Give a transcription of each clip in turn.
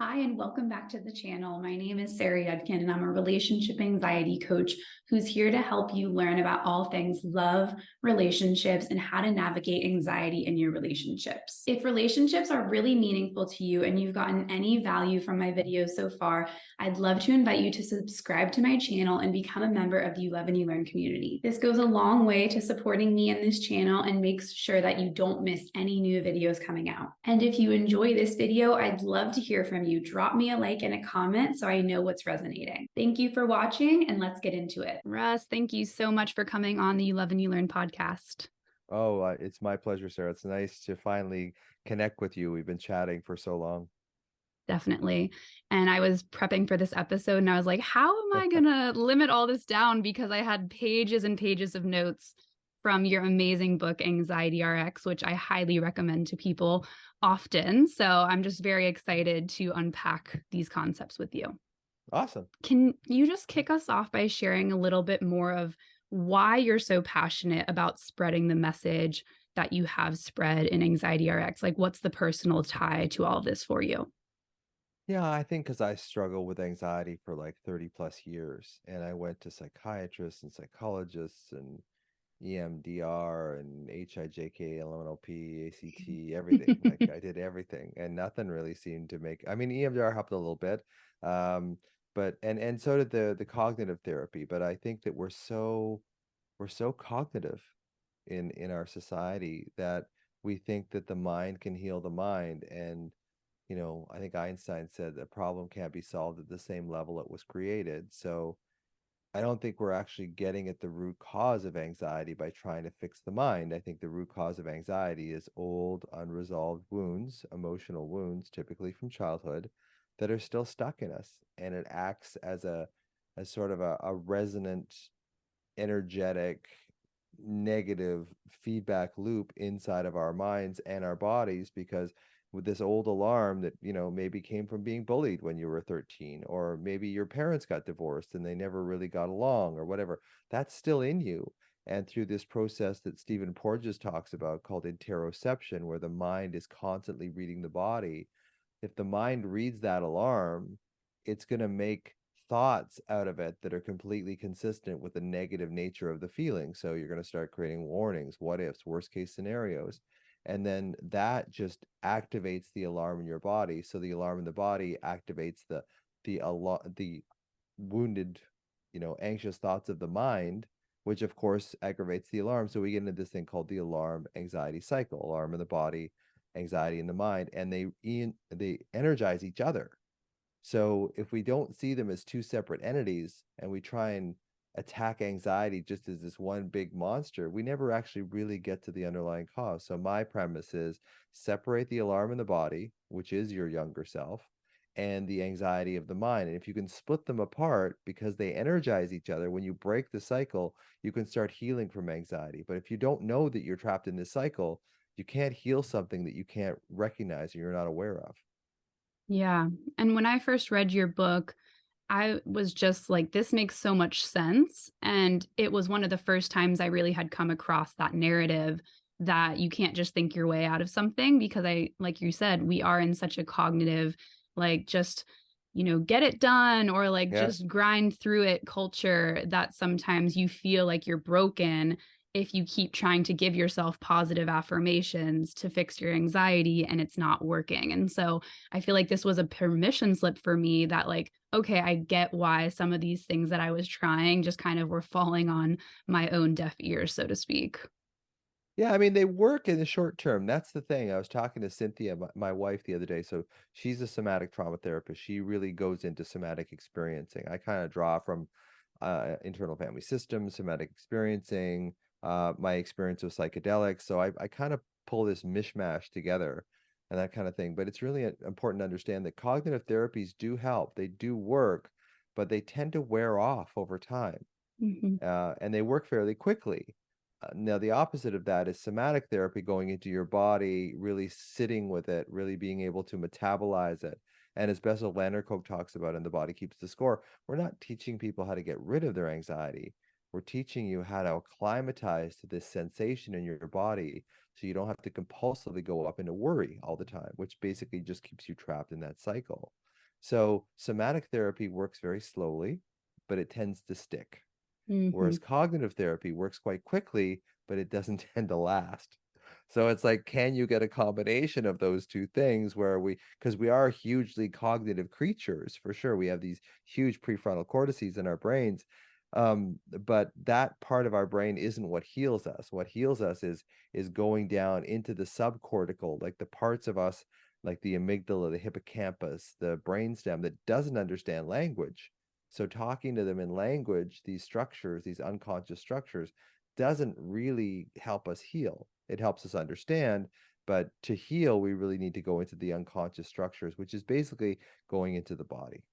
Hi, and welcome back to the channel. My name is Sarah Yudkin, and I'm a relationship anxiety coach who's here to help you learn about all things love, relationships, and how to navigate anxiety in your relationships. If relationships are really meaningful to you and you've gotten any value from my videos so far, I'd love to invite you to subscribe to my channel and become a member of the You Love and You Learn community. This goes a long way to supporting me in this channel and makes sure that you don't miss any new videos coming out. And if you enjoy this video, I'd love to hear from you. Drop me a like and a comment so I know what's resonating. Thank you for watching, and let's get into it. Russ, thank you so much for coming on the You Love and You Learn podcast. Oh, it's my pleasure, Sarah. It's nice to finally connect with you. We've been chatting for so long. Definitely. And I was prepping for this episode and I was like, how am I going to limit all this down? Because I had pages and pages of notes from your amazing book, Anxiety RX, which I highly recommend to people often. So I'm just very excited to unpack these concepts with you. Awesome. Can you just kick us off by sharing a little bit more of why you're so passionate about spreading the message that you have spread in Anxiety RX? Like, what's the personal tie to all of this for you? Yeah, I think because I struggled with anxiety for like 30 plus years, and I went to psychiatrists and psychologists and EMDR and HIJK, LMNOP, ACT, everything. Like I did everything, and nothing really seemed to make. I mean, EMDR helped a little bit, um, but and so did the cognitive therapy. But I think that we're so cognitive in our society that we think that the mind can heal the mind. And I think Einstein said the problem can't be solved at the same level it was created. So I don't think we're actually getting at the root cause of anxiety by trying to fix the mind. I think the root cause of anxiety is old unresolved wounds, emotional wounds, typically from childhood, that are still stuck in us, and it acts as sort of a resonant, energetic, negative feedback loop inside of our minds and our bodies, because with this old alarm that maybe came from being bullied when you were 13, or maybe your parents got divorced and they never really got along, or whatever, that's still in you. And through this process that Stephen Porges talks about called interoception, where the mind is constantly reading the body, if the mind reads that alarm, it's going to make thoughts out of it that are completely consistent with the negative nature of the feeling. So you're going to start creating warnings, what ifs, worst case scenarios. And then that just activates the alarm in your body. So the alarm in the body activates the wounded, anxious thoughts of the mind, which of course aggravates the alarm. So we get into this thing called the alarm anxiety cycle: alarm in the body, anxiety in the mind, and they energize each other. So if we don't see them as two separate entities and we try and attack anxiety just as this one big monster, we never actually really get to the underlying cause. So my premise is separate the alarm in the body, which is your younger self, and the anxiety of the mind. And if you can split them apart because they energize each other, when you break the cycle, you can start healing from anxiety. But if you don't know that you're trapped in this cycle, you can't heal something that you can't recognize or you're not aware of. Yeah. And when I first read your book, I was just like, this makes so much sense. And it was one of the first times I really had come across that narrative that you can't just think your way out of something, because like you said, we are in such a cognitive, like just, get it done or like Yeah. just grind through it culture, that sometimes you feel like you're broken if you keep trying to give yourself positive affirmations to fix your anxiety and it's not working. And so I feel like this was a permission slip for me that, like, okay, I get why some of these things that I was trying just kind of were falling on my own deaf ears, so to speak. Yeah, I mean, they work in the short term. That's the thing. I was talking to Cynthia, my wife, the other day. So she's a somatic trauma therapist. She really goes into somatic experiencing. I kind of draw from internal family systems, somatic experiencing, my experience with psychedelics. So I kind of pull this mishmash together and that kind of thing. But it's really important to understand that cognitive therapies do help. They do work, but they tend to wear off over time, Mm-hmm. and they work fairly quickly. Now, the opposite of that is somatic therapy, going into your body, really sitting with it, really being able to metabolize it. And as Bessel van der Kolk talks about in The Body Keeps the Score, we're not teaching people how to get rid of their anxiety. We're teaching you how to acclimatize to this sensation in your body so you don't have to compulsively go up into worry all the time, which basically just keeps you trapped in that cycle. So somatic therapy works very slowly, but it tends to stick. Hmm. Whereas cognitive therapy works quite quickly, but it doesn't tend to last. So it's like, can you get a combination of those two things where because we are hugely cognitive creatures, for sure. We have these huge prefrontal cortices in our brains. But that part of our brain isn't what heals us. What heals us is going down into the subcortical, like the parts of us, like the amygdala, the hippocampus, the brainstem that doesn't understand language. So talking to them in language, these structures, these unconscious structures, doesn't really help us heal. It helps us understand, but to heal, we really need to go into the unconscious structures, which is basically going into the body.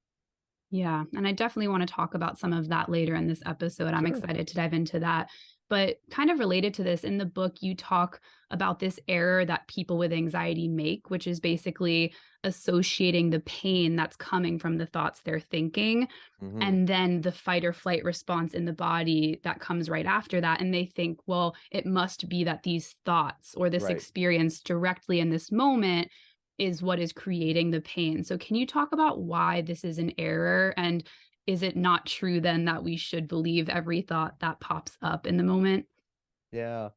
Yeah, and I definitely want to talk about some of that later in this episode. I'm Sure. excited to dive into that. But kind of related to this, in the book, you talk about this error that people with anxiety make, which is basically associating the pain that's coming from the thoughts they're thinking Hmm. and then the fight or flight response in the body that comes right after that. And they think, well, it must be that these thoughts or this Right. experience directly in this moment is what is creating the pain. So, can you talk about why this is an error? And is it not true then that we should believe every thought that pops up in the moment? Yeah.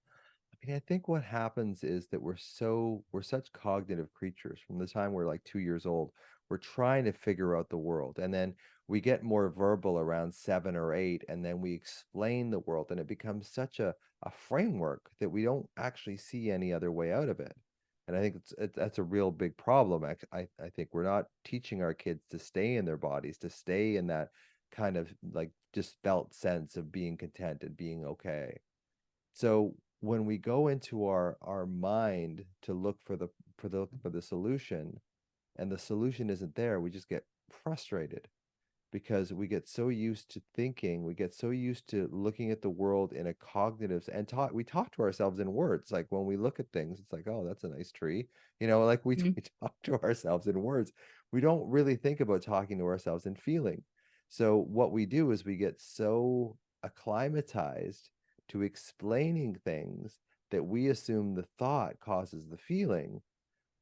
I mean, I think what happens is that we're such cognitive creatures from the time we're like 2 years old. We're trying to figure out the world. And then we get more verbal around 7 or 8, and then we explain the world, and it becomes such a framework that we don't actually see any other way out of it. And I think that's a real big problem. I think we're not teaching our kids to stay in their bodies, to stay in that kind of like just felt sense of being content and being okay. So when we go into our mind to look for the solution, and the solution isn't there, we just get frustrated because we get so used to thinking, we get so used to looking at the world in a cognitive and we talk to ourselves in words. Like when we look at things, it's like, oh, that's a nice tree. Like we, Mhm. we talk to ourselves in words. We don't really think about talking to ourselves in feeling. So what we do is we get so acclimatized to explaining things that we assume the thought causes the feeling,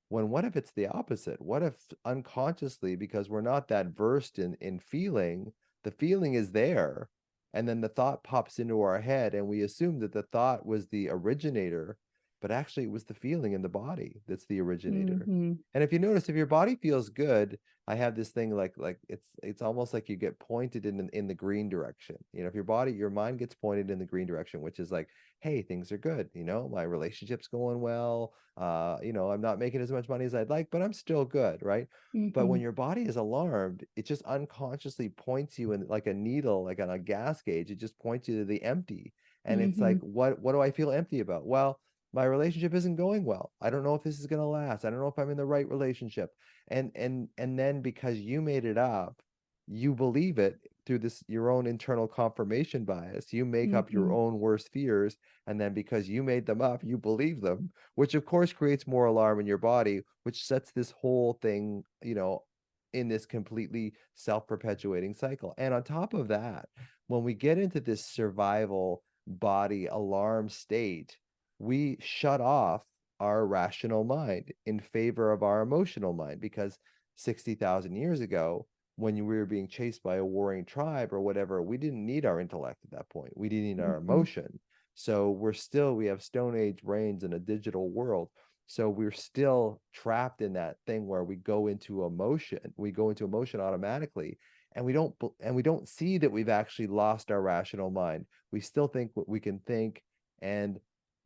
when what if it's the opposite? What if unconsciously, because we're not that versed in feeling, the feeling is there, and then the thought pops into our head, and we assume that the thought was the originator, but actually it was the feeling in the body that's the originator. Mhm. And if you notice, if your body feels good, I have this thing like it's almost like you get pointed in the green direction. If your mind gets pointed in the green direction, which is like, hey, things are good. My relationship's going well. I'm not making as much money as I'd like, but I'm still good, right? But when Mhm. your body is alarmed, it just unconsciously points you in like a needle, like on a gas gauge. It just points you to the empty. And it's like, Mhm. what do I feel empty about? Well, my relationship isn't going well. I don't know if this is going to last. I don't know if I'm in the right relationship. And then because you made it up, you believe it through this your own internal confirmation bias. You make up your Mhm. own worst fears, and then because you made them up, you believe them, which of course creates more alarm in your body, which sets this whole thing, in this completely self-perpetuating cycle. And on top of that, when we get into this survival body alarm state, we shut off our rational mind in favor of our emotional mind, because 60,000 years ago, when we were being chased by a warring tribe or whatever, we didn't need our intellect at that point. We didn't need our Mhm. emotion. So we have Stone Age brains in a digital world. So we're still trapped in that thing where we go into emotion. We go into emotion automatically, and we don't see that we've actually lost our rational mind. We still think what we can think. And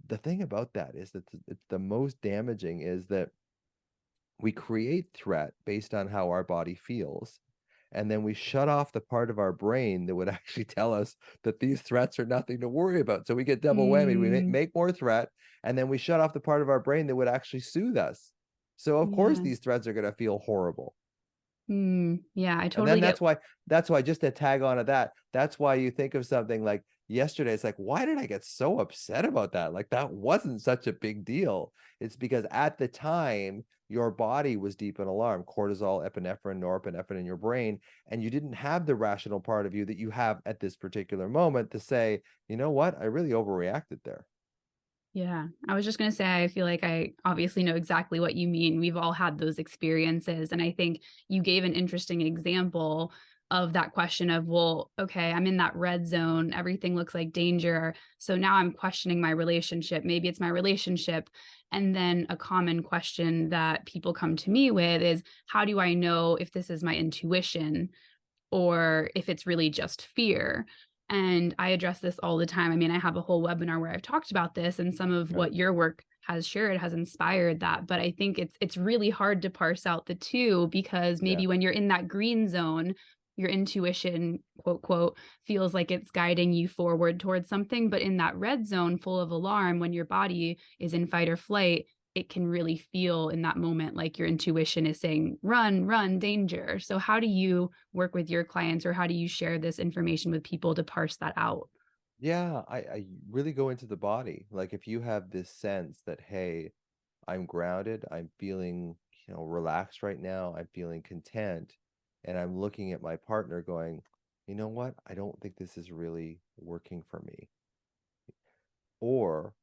the thing about that is that it's the most damaging is that we create threat based on how our body feels. And then we shut off the part of our brain that would actually tell us that these threats are nothing to worry about. So we get double whammy. We Mm. make more threat, and then we shut off the part of our brain that would actually soothe us. So of course Yeah. these threats are going to feel horrible. Yeah, I And then totally get. that's why just to tag on to that, that's why you think of something like yesterday, it's like, why did I get so upset about that? Like that wasn't such a big deal. It's because at the time your body was deep in alarm, cortisol, epinephrine, norepinephrine in your brain, and you didn't have the rational part of you that you have at this particular moment to say, you know what, I really overreacted there. Yeah. I was just going to say, I feel like I obviously know exactly what you mean. We've all had those experiences. And I think you gave an interesting example of that question of, well, okay, I'm in that red zone. Everything looks like danger. So now I'm questioning my relationship. Maybe it's my relationship. And then a common question that people come to me with is, how do I know if this is my intuition or if it's really just fear? And I address this all the time. I mean, I have a whole webinar where I've talked about this, and some of Right. what your work has shared has inspired that. But I think it's really hard to parse out the two, because Yeah. maybe when you're in that green zone, your intuition, quote, quote, feels like it's guiding you forward towards something. But in that red zone full of alarm, when your body is in fight or flight, it can really feel in that moment like your intuition is saying, run, run, danger. So, how do you work with your clients, or how do you share this information with people to parse that out? Yeah, I really go into the body. Like if you have this sense that, hey, I'm grounded, I'm feeling, relaxed right now, I'm feeling content, and I'm looking at my partner going, you know what? I don't think this is really working for me. Or,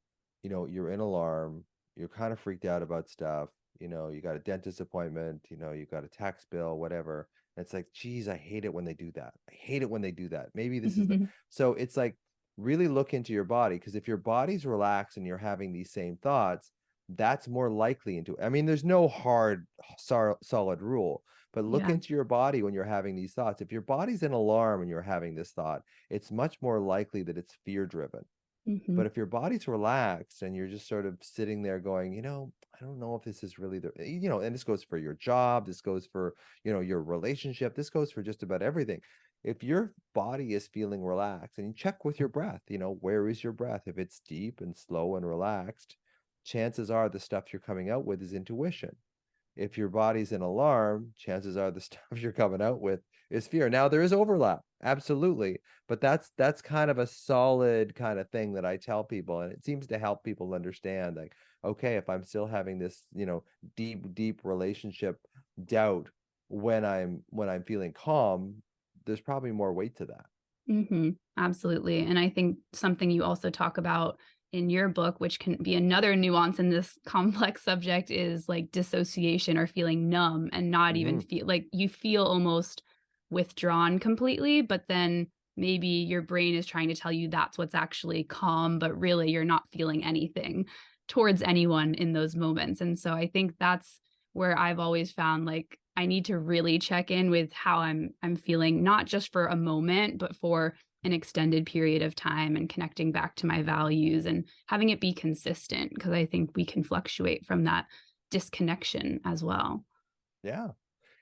you're in alarm, you're kind of freaked out about stuff, you got a dentist appointment, you got a tax bill, whatever. And it's like, geez, I hate it when they do that. I hate it when they do that. Maybe this is the, so it's like really look into your body, because if your body's relaxed and you're having these same thoughts, that's more likely into, I mean, there's no hard, solid rule, but look Yeah. into your body when you're having these thoughts. If your body's in alarm and you're having this thought, it's much more likely that it's fear driven. Hmm. But if your body's relaxed and you're just sort of sitting there going, I don't know if this is really and this goes for your job, this goes for, your relationship, this goes for just about everything. If your body is feeling relaxed and you check with your breath, where is your breath? If it's deep and slow and relaxed, chances are the stuff you're coming out with is intuition. If your body's in alarm, chances are the stuff you're coming out with is fear. Now there is overlap, absolutely, but that's kind of a solid kind of thing that I tell people, and it seems to help people understand, like, okay, if I'm still having this, deep, deep relationship doubt when I'm feeling calm, there's probably more weight to that. Absolutely. And I think something you also talk about in your book, which can be another nuance in this complex subject, is like dissociation, or feeling numb and not even Mhm. feel like you feel almost withdrawn completely, but then maybe your brain is trying to tell you that's what's actually calm, but really you're not feeling anything towards anyone in those moments. And so I think that's where I've always found like I need to really check in with how I'm feeling, not just for a moment, but for an extended period of time, and connecting back to my values and having it be consistent, because I think we can fluctuate from that disconnection as well. Yeah,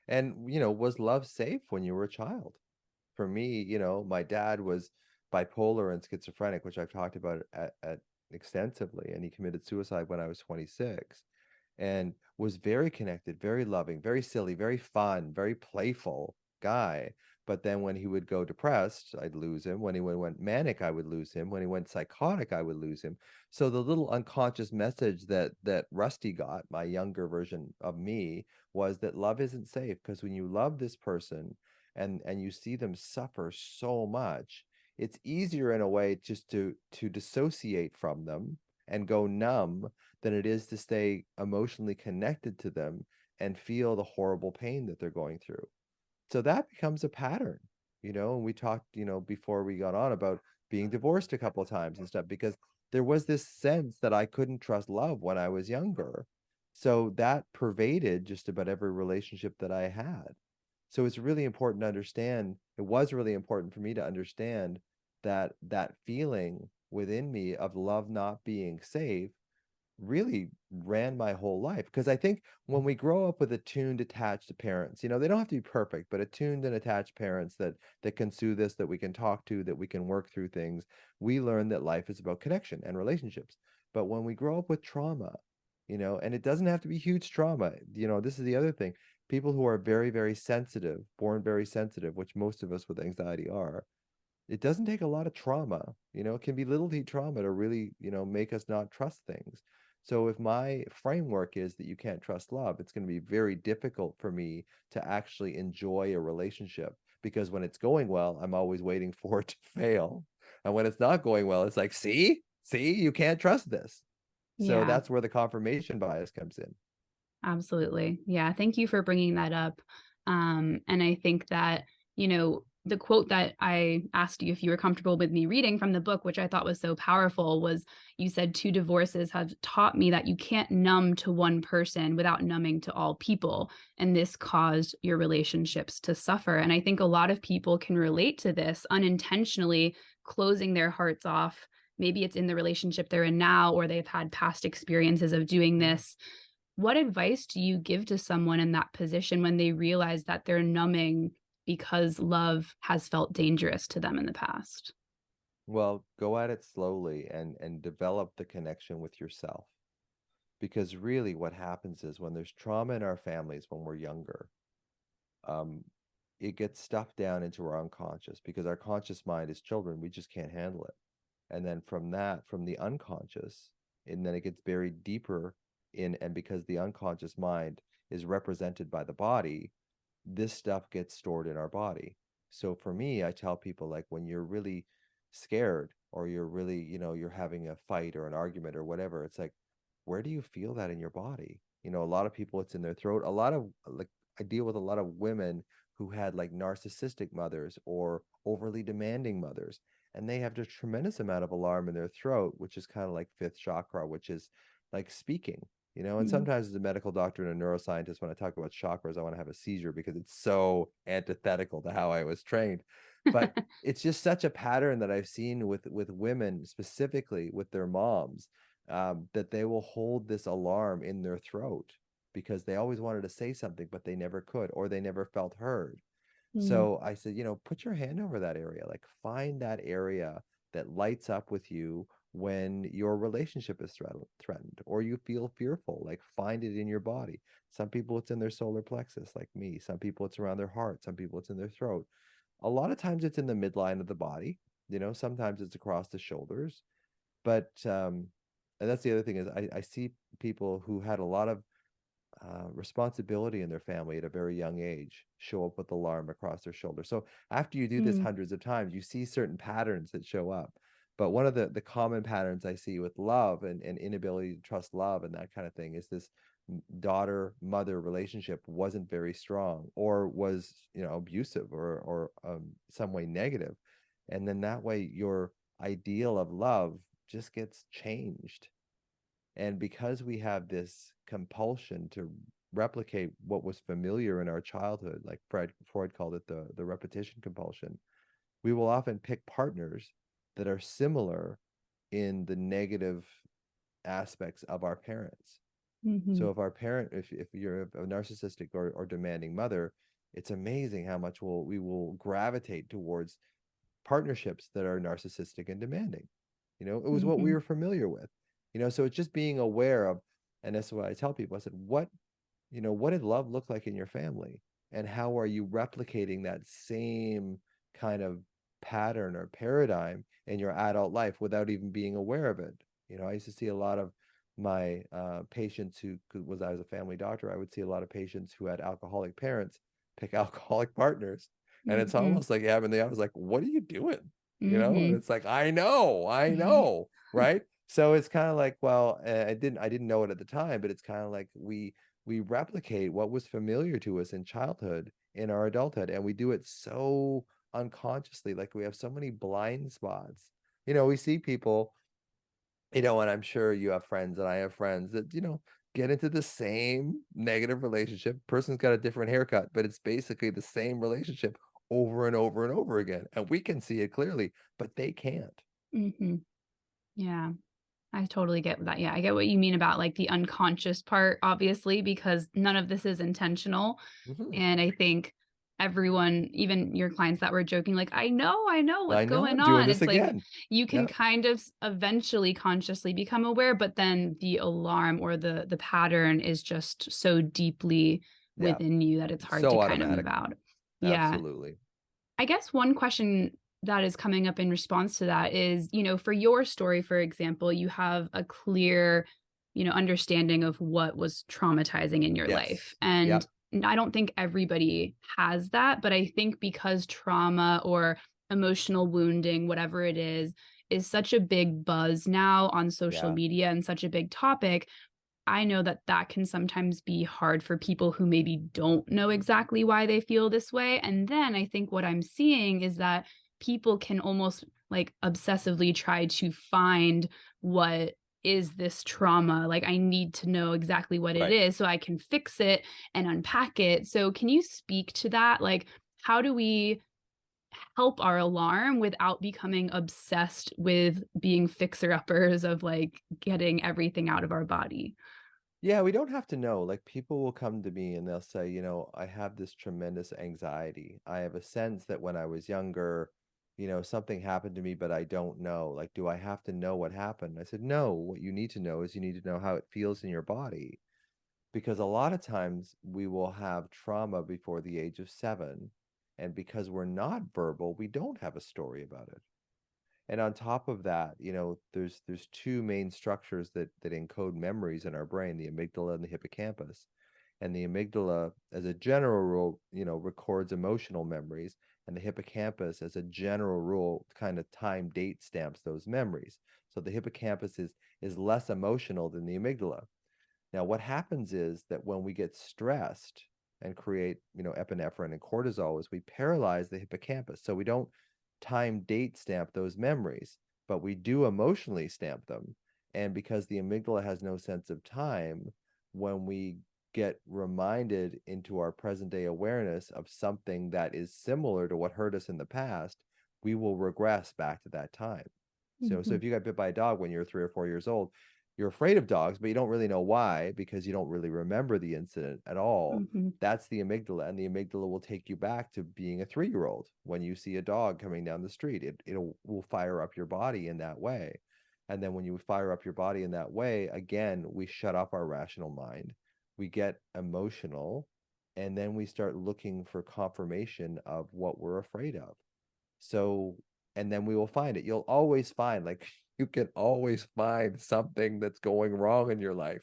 and, was love safe when you were a child? For me, my dad was bipolar and schizophrenic, which I've talked about at extensively, and he committed suicide when I was 26, and was very connected, very loving, very silly, very fun, very playful guy. But then when he would go depressed, I'd lose him. When he went manic, I would lose him. When he went psychotic, I would lose him. So the little unconscious message that Rusty got, my younger version of me, was that love isn't safe, because when you love this person and you see them suffer so much, it's easier in a way just to dissociate from them and go numb than it is to stay emotionally connected to them and feel the horrible pain that they're going through. So that becomes a pattern, and we talked, before we got on, about being divorced a couple of times and stuff, because there was this sense that I couldn't trust love when I was younger. So that pervaded just about every relationship that I had. So it's really important to understand, it was really important for me to understand that that feeling within me of love not being safe really ran my whole life. Because I think when we grow up with attuned, attached parents, they don't have to be perfect, but attuned and attached parents that can soothe us, that we can talk to, that we can work through things, we learn that life is about connection and relationships. But when we grow up with trauma, and it doesn't have to be huge trauma, this is the other thing. People who are very, very sensitive, born very sensitive, which most of us with anxiety are, it doesn't take a lot of trauma. It can be little t trauma to really, make us not trust things. So if my framework is that you can't trust love, it's going to be very difficult for me to actually enjoy a relationship, because when it's going well, I'm always waiting for it to fail. And when it's not going well, it's like, see, you can't trust this. So Yeah. that's where the confirmation bias comes in. Absolutely. Yeah. Thank you for bringing that up. And I think that, the quote that I asked you if you were comfortable with me reading from the book, which I thought was so powerful, was you said, two divorces have taught me that you can't numb to one person without numbing to all people. And this caused your relationships to suffer. And I think a lot of people can relate to this unintentionally closing their hearts off. Maybe it's in the relationship they're in now, or they've had past experiences of doing Mhm. this. What advice do you give to someone in that position when they realize that they're numbing because love has felt dangerous to them in the past? Well, go at it slowly and develop the connection with yourself. Because really what happens is when there's trauma in our families when we're younger, um, it gets stuffed down into our unconscious because our conscious mind as children, we just can't handle it. And then from that, from the unconscious, and then it gets buried deeper in, and because the unconscious mind is represented by the body, this stuff gets stored in our body. So for me, I tell people like when you're really scared or you're really, you're having a fight or an argument or whatever, it's like, where do you feel that in your body? A lot of people, it's in their throat. A lot of like, I deal with a lot of women who had like narcissistic mothers or overly demanding mothers, and they have a tremendous amount of alarm in their throat, which is kind of like fifth chakra, which is like speaking. And Mm, sometimes as a medical doctor and a neuroscientist, when I talk about chakras, I want to have a seizure because it's so antithetical to how I was trained. But it's just such a pattern that I've seen with women, specifically with their moms, that they will hold this alarm in their throat because they always wanted to say something, but they never could, or they never felt heard. mm, So I said, put your hand over that area, like find that area that lights up with you when your relationship is threatened or you feel fearful, like find it in your body. Some people it's in their solar plexus, like me. Some people it's around their heart. Some people it's in their throat. A lot of times it's in the midline of the body. Sometimes it's across the shoulders. But and that's the other thing is I see people who had a lot of responsibility in their family at a very young age show up with alarm across their shoulder. So after you do this mm, hundreds of times, you see certain patterns that show up. But one of the common patterns I see with love and inability to trust love and that kind of thing is this daughter mother relationship wasn't very strong or was abusive or some way negative, and then that way your ideal of love just gets changed. And because we have this compulsion to replicate what was familiar in our childhood, like Freud called it the repetition compulsion, we will often pick partners that are similar in the negative aspects of our parents. mhm, So if you're a narcissistic or demanding mother, it's amazing how much we will gravitate towards partnerships that are narcissistic and demanding. It was what we mhm, were familiar with. So it's just being aware of, and that's what I tell people. I said, what did love look like in your family? And how are you replicating that same kind of pattern or paradigm in your adult life without even being aware of it? I used to see a lot of my patients who was I was a family doctor. I would see a lot of patients who had alcoholic parents pick alcoholic partners, and it's mhm, almost like having the I was like, what are you doing? And mhm, it's like, I know, right? So it's kind of like, well, I didn't know it at the time, but it's kind of like we replicate what was familiar to us in childhood in our adulthood, and we do it so unconsciously. Like we have so many blind spots. We see people, and I'm sure you have friends and I have friends that, get into the same negative relationship. Person's got a different haircut, but it's basically the same relationship over and over and over again. And we can see it clearly, but they can't. mhm. Yeah. I totally get that. Yeah, I get what you mean about like the unconscious part, obviously, because none of this is intentional. Mhm. And I think everyone, even your clients that were joking, like, I know what's I know going I'm doing on. this It's like again. you can Yeah. kind of eventually consciously become aware, but then the alarm or the pattern is just so deeply Yeah. within you that it's It's hard to so kind of move automatic. out. Yeah. Absolutely. I guess one question that is coming up in response to that is, for your story, for example, you have a clear, understanding of what was traumatizing in your life. Yes. And Yep. I don't think everybody has that, but I think because trauma or emotional wounding, whatever it is is such a big buzz now on social Yeah, media and such a big topic. I know that that can sometimes be hard for people who maybe don't know exactly why they feel this way. And then I think what I'm seeing is that people can almost like obsessively try to find what is this trauma. Like, I need to know exactly what it right. is so I can fix it and unpack it. So, can you speak to that? Like, how do we help our alarm without becoming obsessed with being fixer uppers of like getting everything out of our body? Yeah, we don't have to know. Like people will come to me and they'll say, I have this tremendous anxiety. I have a sense that when I was younger, something happened to me, but I don't know. Like, do I have to know what happened? I said, no, what you need to know is you need to know how it feels in your body. Because a lot of times we will have trauma before the age of 7. And because we're not verbal, we don't have a story about it. And on top of that, there's two main structures that encode memories in our brain, the amygdala and the hippocampus. And the amygdala, as a general rule, records emotional memories, and the hippocampus, as a general rule, kind of time date stamps those memories. So the hippocampus is less emotional than the amygdala. Now, what happens is that when we get stressed and create, epinephrine and cortisol, is we paralyze the hippocampus. So we don't time date stamp those memories, but we do emotionally stamp them. And because the amygdala has no sense of time, when we get reminded into our present day awareness of something that is similar to what hurt us in the past, we will regress back to that time. So Mhm, if you got bit by a dog when you're 3 or 4 years old, you're afraid of dogs, but you don't really know why because you don't really remember the incident at all. mhm. That's the amygdala, and the amygdala will take you back to being a 3-year-old. When you see a dog coming down the street, it will fire up your body in that way. And then when you fire up your body in that way, again, we shut off our rational mind. We get emotional, and then we start looking for confirmation of what we're afraid of. So, and then we will find it. You'll always find, like, you can always find something that's going wrong in your life,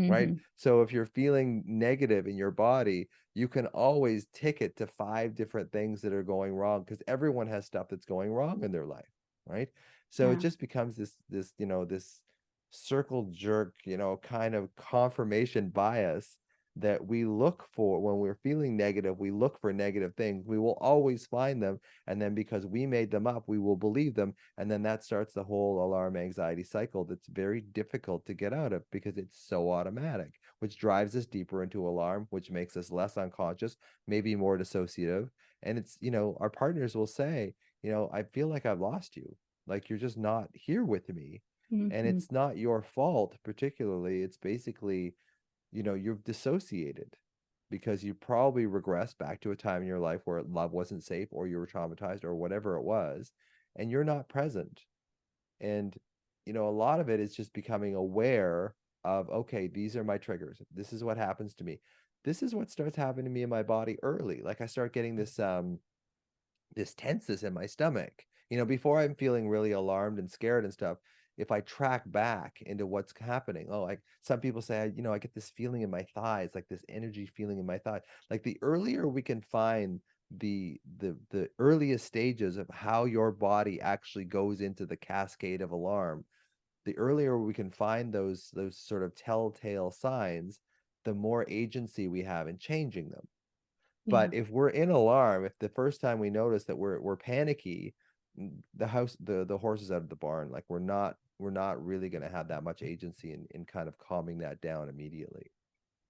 right? Mhm. So if you're feeling negative in your body, you can always tick it to 5 different things that are going wrong because everyone has stuff that's going wrong in their life, right? So it Yeah. just becomes this circle jerk, kind of confirmation bias that we look for when we're feeling negative. We look for negative things. We will always find them. And then because we made them up, we will believe them. And then that starts the whole alarm anxiety cycle that's very difficult to get out of because it's so automatic, which drives us deeper into alarm, which makes us less unconscious, maybe more dissociative. And it's, our partners will say, I feel like I've lost you. Like you're just not here with me. And Mhm. it's not your fault, particularly. It's basically, you've dissociated because you probably regressed back to a time in your life where love wasn't safe or you were traumatized or whatever it was, and you're not present. And, a lot of it is just becoming aware of, okay, these are my triggers. This is what happens to me. This is what starts happening to me in my body early. Like I start getting this tenseness in my stomach. Before I'm feeling really alarmed and scared and stuff, if I track back into what's happening, oh, like some people say, I get this feeling in my thighs, like this energy feeling in my thigh. Like the earlier we can find the earliest stages of how your body actually goes into the cascade of alarm, the earlier we can find those sort of telltale signs, the more agency we have in changing them. Yeah. But if we're in alarm, if the first time we notice that we're panicky, the horse is out of the barn. Like we're not really going to have that much agency in kind of calming that down immediately.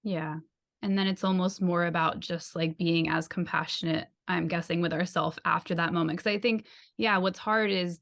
Yeah. And then it's almost more about just like being as compassionate, I'm guessing, with ourselves after that moment. Cause I think, yeah, what's hard is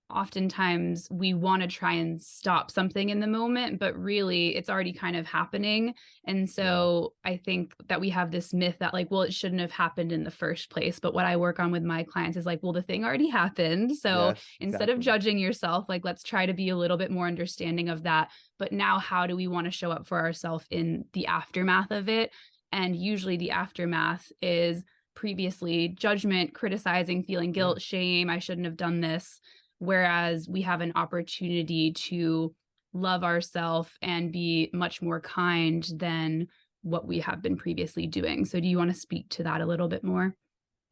oftentimes we want to try and stop something in the moment, but really it's already kind of happening. And Yeah. so I think that we have this myth that, like, well, it shouldn't have happened in the first place. But what I work on with my clients is like, well, the thing already happened. So Yes, instead of exactly. judging yourself, like, let's try to be a little bit more understanding of that. But now, how do we want to show up for ourselves in the aftermath of it? And usually the aftermath is previously judgment, criticizing, feeling Yeah. guilt, shame, I shouldn't have done this. Whereas we have an opportunity to love ourselves and be much more kind than what we have been previously doing. So, do you want to speak to that a little bit more?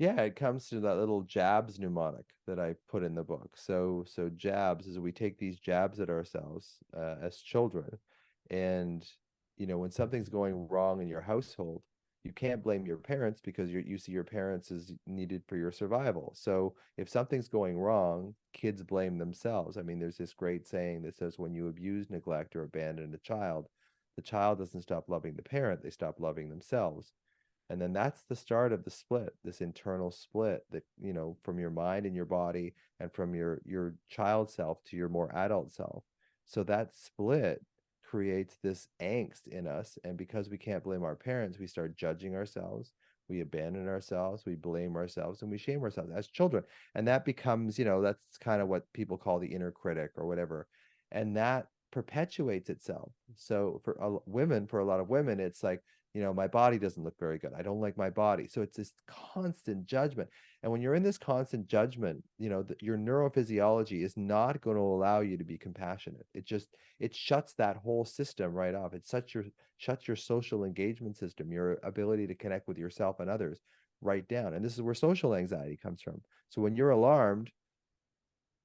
Yeah, it comes to that little jabs mnemonic that I put in the book. So jabs is we take these jabs at ourselves as children, and when something's going wrong in your household, you can't blame your parents because you see your parents as needed for your survival. So if something's going wrong, kids blame themselves. I mean, there's this great saying that says when you abuse, neglect, or abandon a child, the child doesn't stop loving the parent, they stop loving themselves. And then that's the start of the split, this internal split that, from your mind and your body and from your child self to your more adult self. So that split creates this angst in us. And because we can't blame our parents, we start judging ourselves. We abandon ourselves, we blame ourselves, and we shame ourselves as children. And that becomes, that's kind of what people call the inner critic or whatever. And that perpetuates itself. So for a lot of women, it's like, my body doesn't look very good. I don't like my body. So it's this constant judgment. And when you're in this constant judgment, your neurophysiology is not going to allow you to be compassionate. It shuts that whole system right off. It shuts your social engagement system, your ability to connect with yourself and others right down. And this is where social anxiety comes from. So when you're alarmed,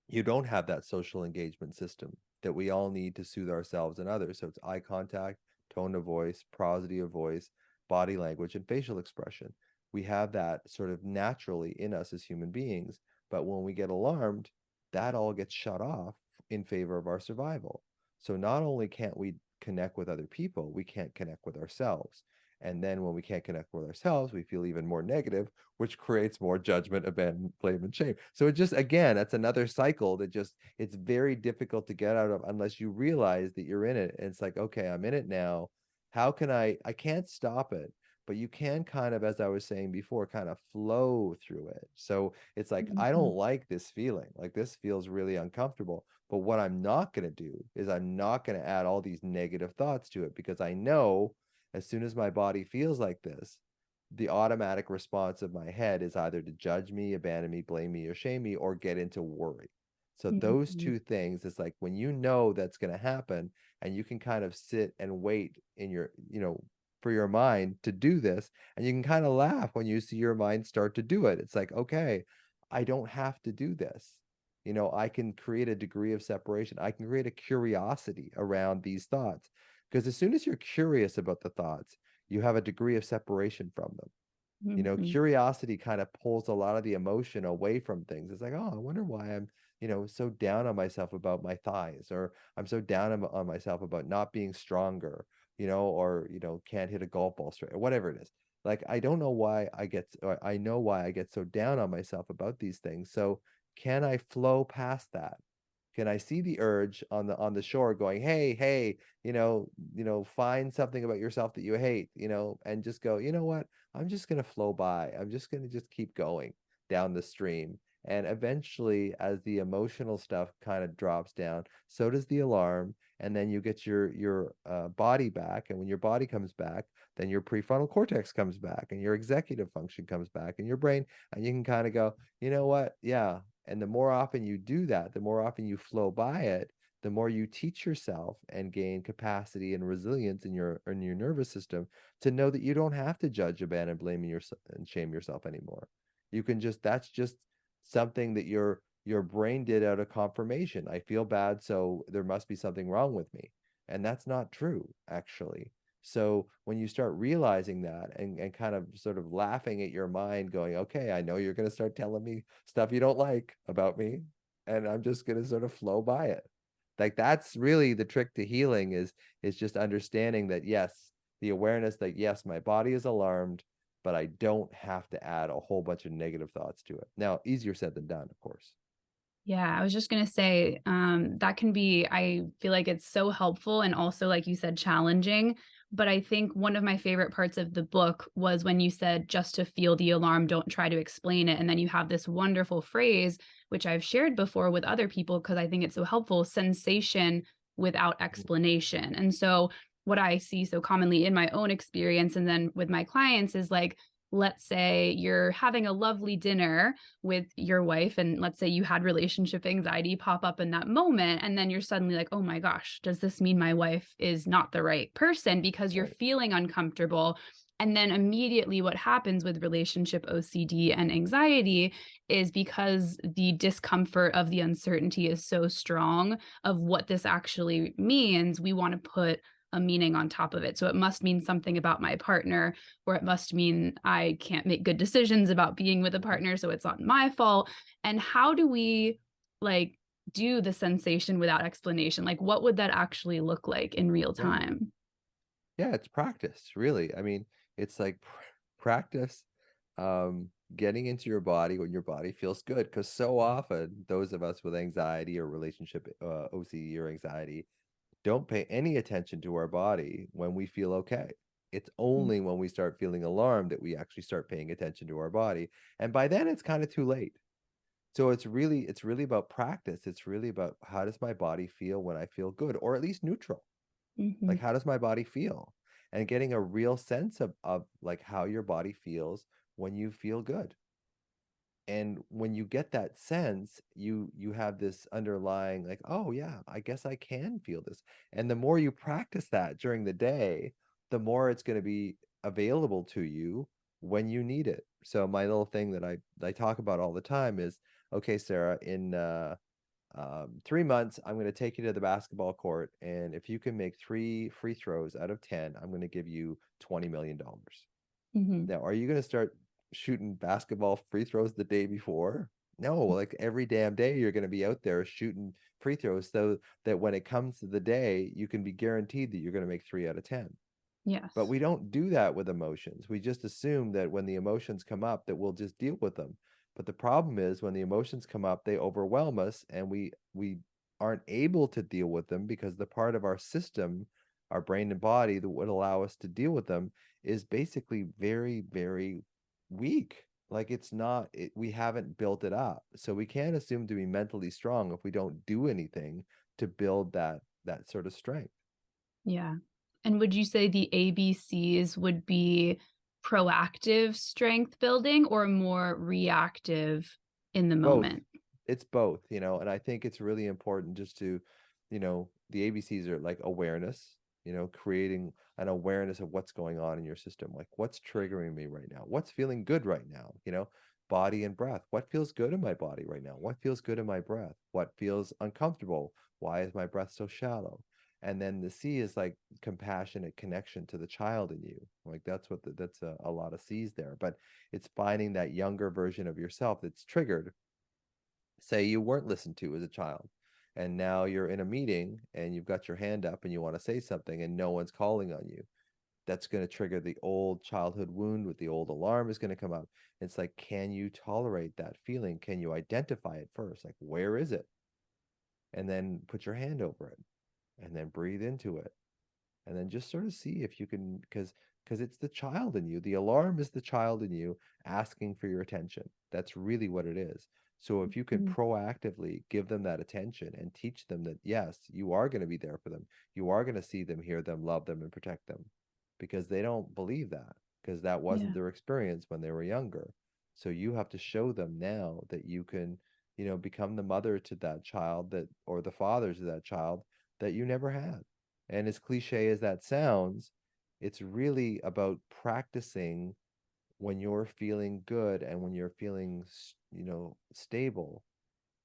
you don't have that social engagement system that we all need to soothe ourselves and others. So it's eye contact, tone of voice, prosody of voice, body language, and facial expression. We have that sort of naturally in us as human beings. But when we get alarmed, that all gets shut off in favor of our survival. So not only can't we connect with other people, we can't connect with ourselves. And then when we can't connect with ourselves, we feel even more negative, which creates more judgment, abandonment, blame, and shame. So it just, again, that's another cycle that it's very difficult to get out of unless you realize that you're in it. And it's like, okay, I'm in it now. How can I can't stop it, but you can kind of, as I was saying before, kind of flow through it. So it's like, I Mhm. don't like this feeling. Like this feels really uncomfortable. But what I'm not going to do is I'm not going to add all these negative thoughts to it because I know as soon as my body feels like this, the automatic response of my head is either to judge me, abandon me, blame me, or shame me, or get into worry. So those Mhm. two things, it's like when you know that's going to happen and you can kind of sit and wait in your, for your mind to do this, and you can kind of laugh when you see your mind start to do it. It's like, okay, I don't have to do this. I can create a degree of separation. I can create a curiosity around these thoughts. Because as soon as you're curious about the thoughts, you have a degree of separation from them. Mhm. Curiosity kind of pulls a lot of the emotion away from things. It's like, oh, I wonder why I'm, so down on myself about my thighs, or I'm so down on myself about not being stronger, or, can't hit a golf ball straight, or whatever it is. Like, I don't know why or I know why I get so down on myself about these things. So can I flow past that? Can I see the urge on the shore going, hey, hey, find something about yourself that you hate, and just go, you know what? I'm just gonna flow by. I'm just gonna just keep going down the stream. And eventually, as the emotional stuff kind of drops down, so does the alarm. And then you get your body back. And when your body comes back, then your prefrontal cortex comes back, and your executive function comes back, and your brain, and you can kind of go, you know what? Yeah, and the more often you do that, the more often you flow by it, the more you teach yourself and gain capacity and resilience in your nervous system to know that you don't have to judge, abandon, blame yourself and shame yourself anymore. You can just that's just something that your brain did out of confirmation. I feel bad, so there must be something wrong with me. And that's not true, actually. So when you start realizing that and kind of sort of laughing at your mind, going, okay, I know you're going to start telling me stuff you don't like about me, and I'm just going to sort of flow by it. Like that's really the trick to healing is just understanding that yes, the awareness that yes, my body is alarmed, but I don't have to add a whole bunch of negative thoughts to it. Now, easier said than done, of course. Yeah, I was just gonna say, that can be I feel like it's so helpful and also, like you said, challenging. But I think one of my favorite parts of the book was when you said, just to feel the alarm, don't try to explain it. And then you have this wonderful phrase, which I've shared before with other people because I think it's so helpful, sensation without Mhm. explanation. And so what I see so commonly in my own experience and then with my clients is like, let's say you're having a lovely dinner with your wife and let's say you had relationship anxiety pop up in that moment and then you're suddenly like, "Oh my gosh, does this mean my wife is not the right person?" because you're Right. feeling uncomfortable And then immediately what happens with relationship OCD and anxiety is because the discomfort of the uncertainty is so strong of what this actually means, we want to put a meaning on top of it. So it must mean something about my partner, or it must mean I can't make good decisions about being with a Mhm. partner, so it's not my fault. And how do we like do the sensation without explanation? Like, what would that actually look like in real Yeah. time? Yeah, it's practice, really. I mean, it's like practice getting into your body when your body feels good. Because so often, those of us with anxiety or relationship OCD or anxiety don't pay any attention to our body when we feel okay. It's only when we start feeling alarmed that we actually start paying attention to our body. And by then, it's kind of too late. So it's really about practice. It's really about how does my body feel when I feel good, or at least neutral. Mm-hmm. Like, how does my body feel? And getting a real sense of like how your body feels when you feel good. And when you get that sense, you have this underlying like, oh yeah, I guess I can feel this. And the more you practice that during the day, the more it's going to be available to you when you need it. So my little thing that I talk about all the time is, okay, Sarah, in 3 months, I'm going to take you to the basketball court, and if you can make 3 free throws out of 10, I'm going to give you $20 million. Mm-hmm. Now, are you going to start shooting basketball free throws the day before? No, like every damn day, you're going to be out there shooting free throws so that when it comes to the day, you can be guaranteed that you're going to make 3 out of 10. But Yes. we don't do that with emotions. We just assume that when the emotions come up, that we'll just deal with them. But the problem is when the emotions come up, they overwhelm us and we aren't able to deal with them because the part of our system, our brain and body that would allow us to deal with them is basically very, very weak. Like it's not, we haven't built it up. So we can't assume to be mentally strong if we don't do anything to build that sort of strength. Yeah. And would you say the ABCs would be proactive strength building or more reactive in the Both. moment? It's both, and I think it's really important just to, the ABCs are like awareness, creating an awareness of what's going on in your system. Like what's triggering me right now? What's feeling good right now? Body and breath. What feels good in my body right now? What feels good in my breath? What feels uncomfortable? Why is my breath so shallow? And then the C is like compassionate connection to the child in you. Like that's what that's a lot of C's there, but it's finding that younger version of yourself that's triggered. Say you weren't listened to as a child, and now you're in a meeting and you've got your hand up and you want to say something and no one's calling on you. That's going to trigger the old childhood wound with the old alarm is going to come up. It's like, can you tolerate that feeling? Can you identify it first? Like, where is it? And then put your hand over it and then breathe into it and then just sort of see if you can, because it's the child in you. The alarm is the child in you asking for your attention. That's really what it is. So if you can Mhm. proactively give them that attention and teach them that yes, you are going to be there for them, you are going to see them, hear them, love them, and protect them, because they don't believe that, because that wasn't Yeah. their experience when they were younger. So you have to show them now that you can, become the mother to that child, that or the father to that child that you never had. And as cliche as that sounds, it's really about practicing when you're feeling good and when you're feeling, stable,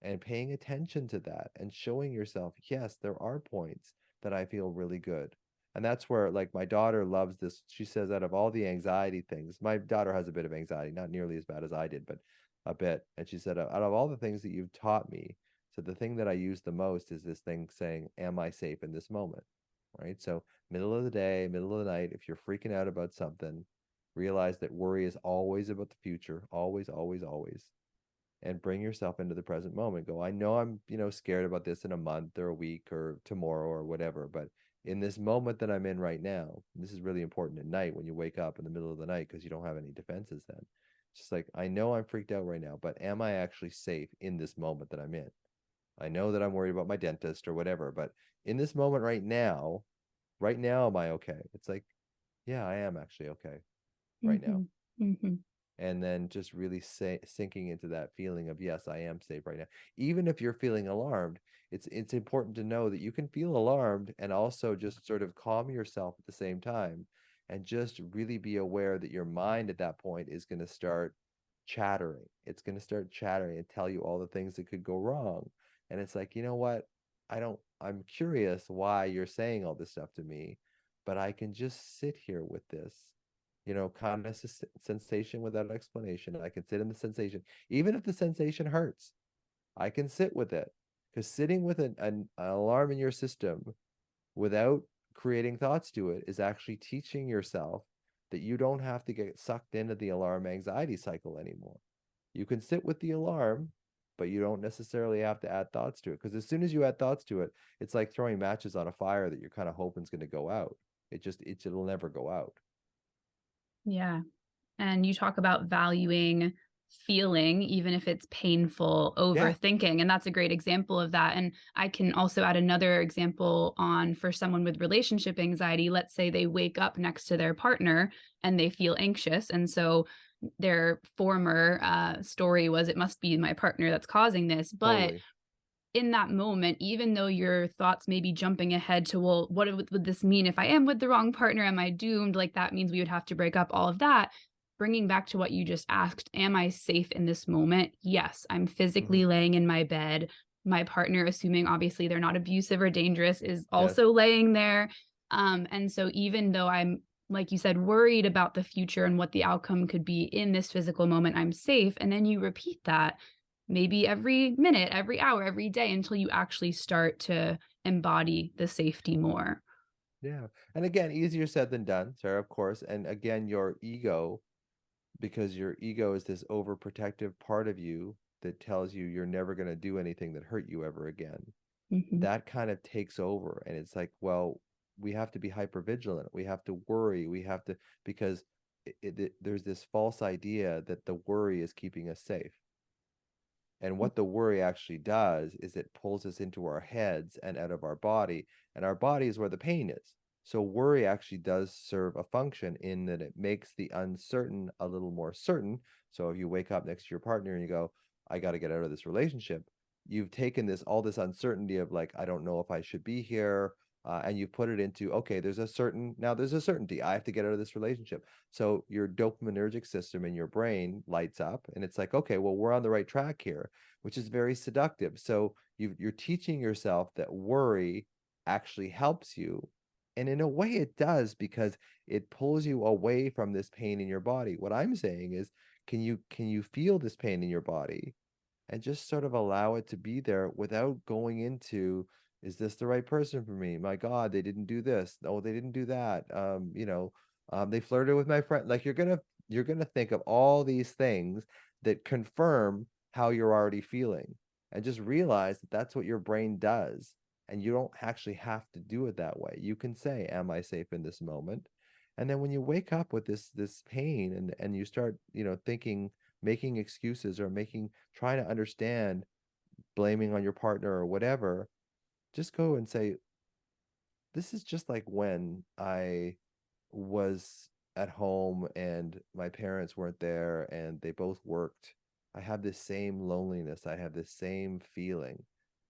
and paying attention to that and showing yourself, yes, there are points that I feel really good. And that's where, like, my daughter loves this. She says, out of all the anxiety things, my daughter has a bit of anxiety, not nearly as bad as I did, but a bit. And she said, out of all the things that you've taught me, so the thing that I use the most is this thing saying, am I safe in this moment? Right. So, middle of the day, middle of the night, if you're freaking out about something, realize that worry is always about the future, always, always, always, and bring yourself into the present moment. Go, I know I'm, scared about this in a month or a week or tomorrow or whatever, but in this moment that I'm in right now, this is really important at night when you wake up in the middle of the night because you don't have any defenses then. It's just like, I know I'm freaked out right now, but am I actually safe in this moment that I'm in? I know that I'm worried about my dentist or whatever, but in this moment right now, am I okay? It's like, yeah, I am actually okay right now. Hmm. Hmm. And then just really sinking into that feeling of, yes, I am safe right now. Even if you're feeling alarmed, it's important to know that you can feel alarmed and also just sort of calm yourself at the same time and just really be aware that your mind at that point is going to start chattering. It's going to start chattering and tell you all the things that could go wrong. And it's like, you know what? I'm curious why you're saying all this stuff to me, but I can just sit here with this, kind of sensation without explanation. I can sit in the sensation, even if the sensation hurts. I can sit with it, because sitting with an alarm in your system without creating thoughts to it is actually teaching yourself that you don't have to get sucked into the alarm anxiety cycle anymore. You can sit with the alarm, but you don't necessarily have to add thoughts to it. Because as soon as you add thoughts to it, it's like throwing matches on a fire that you're kind of hoping is going to go out. It'll never go out. Yeah. And you talk about valuing feeling, even if it's painful, Yeah, overthinking. And that's a great example of that. And I can also add another example on for someone with relationship anxiety. Let's say they wake up next to their partner and they feel anxious. And so their former story was, it must be my partner that's causing this. But totally. in that moment, even though your thoughts may be jumping ahead to, well, what would this mean if I am with the wrong partner? Am I doomed? Like that means we would have to break up, all of that. Bringing back to what you just asked, am I safe in this moment? Yes, I'm Hmm. physically laying in my bed. My partner, assuming obviously they're not abusive or dangerous, is Yes. also laying there. And so even though I'm, like you said, worried about the future and what the outcome could be in this physical moment, I'm safe. And then you repeat that maybe every minute, every hour, every day until you actually start to embody the safety more. Yeah. And again, easier said than done, Sarah, of course. And again, your ego, because your ego is this overprotective part of you that tells you you're never going to do anything that hurt you ever again. Mhm. That kind of takes over. And it's like, well, we have to be hyper vigilant. We have to worry. We have to, because there's this false idea that the worry is keeping us safe. And what the worry actually does is it pulls us into our heads and out of our body, and our body is where the pain is. So worry actually does serve a function in that it makes the uncertain a little more certain. So if you wake up next to your partner and you go, I got to get out of this relationship, you've taken all this uncertainty of like, I don't know if I should be here. And you've put it into, okay, there's a certainty. I have to get out of this relationship. So your dopaminergic system in your brain lights up and it's like, okay, well, we're on the right track here, which is very seductive. So you're teaching yourself that worry actually helps you. And in a way it does, because it pulls you away from this pain in your body. What I'm saying is, can you feel this pain in your body and just sort of allow it to be there without going into, is this the right person for me? My God, they didn't do this. No, they didn't do that. They flirted with my friend. Like you're gonna think of all these things that confirm how you're already feeling, and just realize that that's what your brain does. And you don't actually have to do it that way. You can say, am I safe in this moment? And then when you wake up with this pain, and you start, thinking, making excuses, or trying to understand, blaming on your partner or whatever, just go and say, this is just like when I was at home and my parents weren't there and they both worked. I have this same loneliness. I have this same feeling.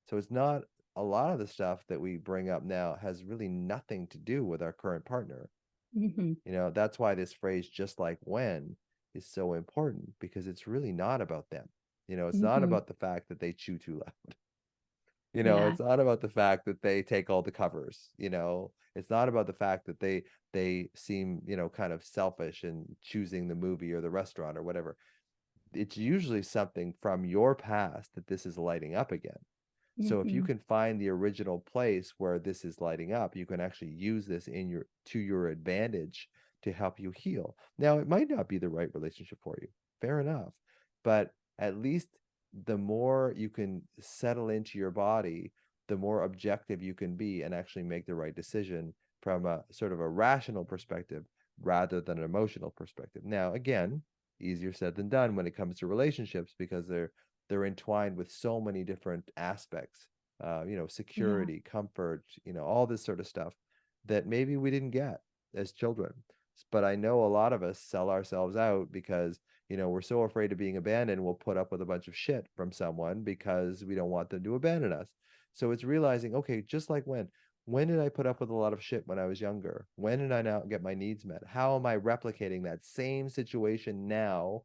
So it's not, a lot of the stuff that we bring up now has really nothing to do with our current partner. Mhm. That's why this phrase, just like when, is so important, because it's really not about them. It's not Mhm. about the fact that they chew too loud. Yeah. It's not about the fact that they take all the covers. It's not about the fact that they seem, kind of selfish in choosing the movie or the restaurant or whatever. It's usually something from your past that this is lighting up again. So if you Mhm. can find the original place where this is lighting up, you can actually use this to your advantage to help you heal. Now, it might not be the right relationship for you. Fair enough. But at least the more you can settle into your body, the more objective you can be and actually make the right decision from a sort of a rational perspective rather than an emotional perspective. Now, again, easier said than done when it comes to relationships, because they're entwined with so many different aspects, Yeah. security, comfort, all this sort of stuff that maybe we didn't get as children. But I know a lot of us sell ourselves out because, we're so afraid of being abandoned, we'll put up with a bunch of shit from someone because we don't want them to abandon us. So it's realizing, okay, just like when When did I put up with a lot of shit when I was younger? When did I not get my needs met? How am I replicating that same situation now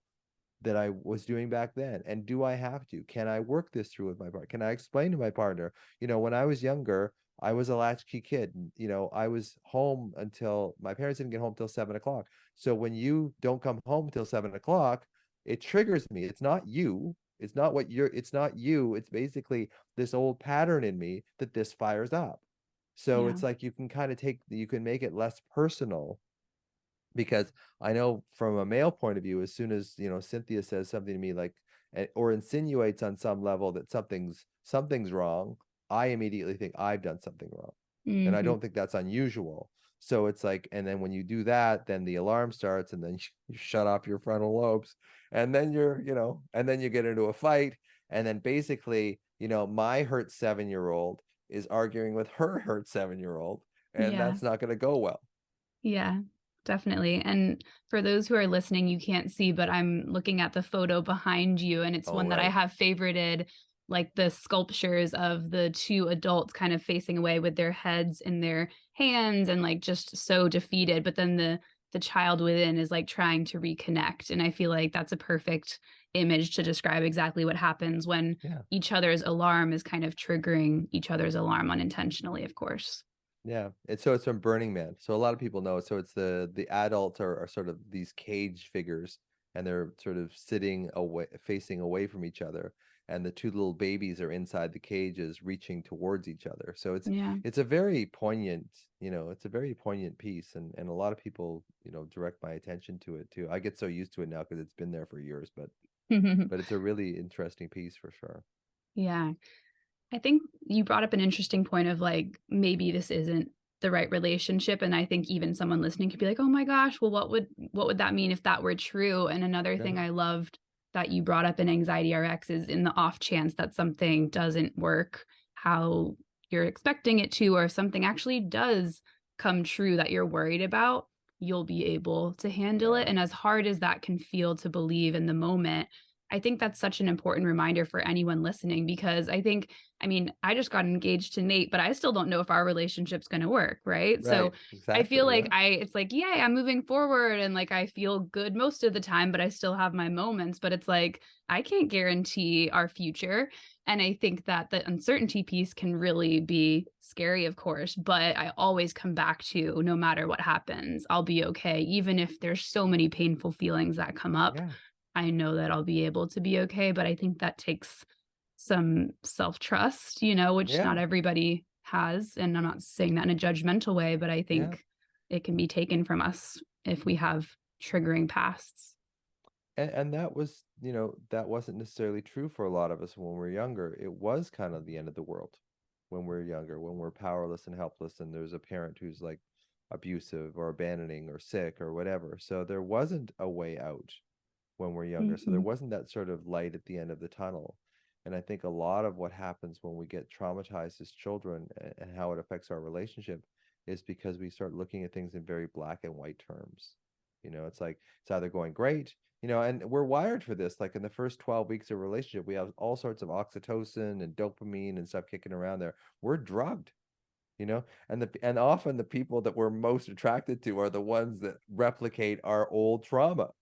that I was doing back then? And do I have to? Can I work this through with my partner? Can I explain to my partner, when I was younger, I was a latchkey kid. I was home until my parents didn't get home till 7 o'clock. So when you don't come home till 7 o'clock, it triggers me. It's not you. It's not you. It's basically this old pattern in me that this fires up. So Yeah. it's like you can make it less personal, because I know from a male point of view, as soon as Cynthia says something to me like, or insinuates on some level that something's wrong, I immediately think I've done something wrong, and I Hmm. don't think that's unusual. So it's like, and then when you do that, then the alarm starts, and then you shut off your frontal lobes, and then and then you get into a fight, and then basically, my hurt 7-year-old is arguing with her hurt 7-year-old, and Yeah. that's not going to go well. Yeah, definitely. And for those who are listening, you can't see, but I'm looking at the photo behind you, and it's All one that I right. have favorited, like the sculptures of the two adults kind of facing away with their heads in their hands and like just so defeated. But then the child within is like trying to reconnect. And I feel like that's a perfect image to describe exactly what happens when Yeah. each other's alarm is kind of triggering each other's alarm unintentionally, of course. Yeah, it's from Burning Man. So a lot of people know it. So it's the adults are sort of these cage figures, and they're sort of sitting away, facing away from each other, and the two little babies are inside the cages, reaching towards each other. So Yeah. it's a very poignant, it's a very poignant piece, and a lot of people, direct my attention to it too. I get so used to it now because it's been there for years, but it's a really interesting piece for sure. Yeah. I think you brought up an interesting point of like maybe this isn't the right relationship, and I think even someone listening could be like, "Oh my gosh, well what would that mean if that were true?" And another Yeah, thing I loved that you brought up in Anxiety RX is in the off chance that something doesn't work how you're expecting it to, or if something actually does come true that you're worried about, you'll be able to handle it. yeah, And as hard as that can feel to believe in the moment, I think that's such an important reminder for anyone listening because I mean, I just got engaged to Nate, but I still don't know if our relationship's going to work, right? So right, I feel exactly, like yeah, it's like, yeah, I'm moving forward and like I feel good most of the time, but I still have my moments. But it's like, I can't guarantee our future. And I think that the uncertainty piece can really be scary, of course, but I always come back to no matter what happens, I'll be okay. Even if there's so many painful feelings that come up, yeah, I know that I'll be able to be okay. But I think that takes some self-trust, which not yeah, everybody has. And I'm not saying that in a judgmental way, but I yeah. think it can be taken from us if we have triggering pasts. And that wasn't necessarily true for a lot of us when we were younger. It was kind of the end of the world when we are younger, when we're powerless and helpless, and there's a parent who's like abusive or abandoning or sick or whatever. So there wasn't a way out when we're younger. So there Mhm. wasn't that sort of light at the end of the tunnel. And I think a lot of what happens when we get traumatized as children, and how it affects our relationship, is because we start looking at things in very black and white terms. It's like it's either going great, and we're wired for this. Like in the first 12 weeks of a relationship, we have all sorts of oxytocin and dopamine and stuff kicking around there. We're drugged, and often the people that we're most attracted to are the ones that replicate our old trauma.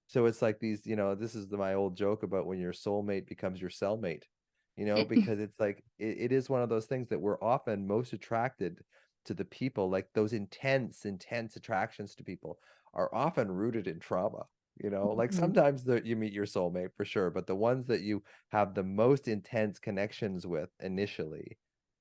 So it's like these, this is my old joke about when your soulmate becomes your cellmate, because it's like it is one of those things that we're often most attracted to the people, like those intense attractions to people are often rooted in trauma. Like Mhm. sometimes you meet your soulmate for sure, but the ones that you have the most intense connections with initially,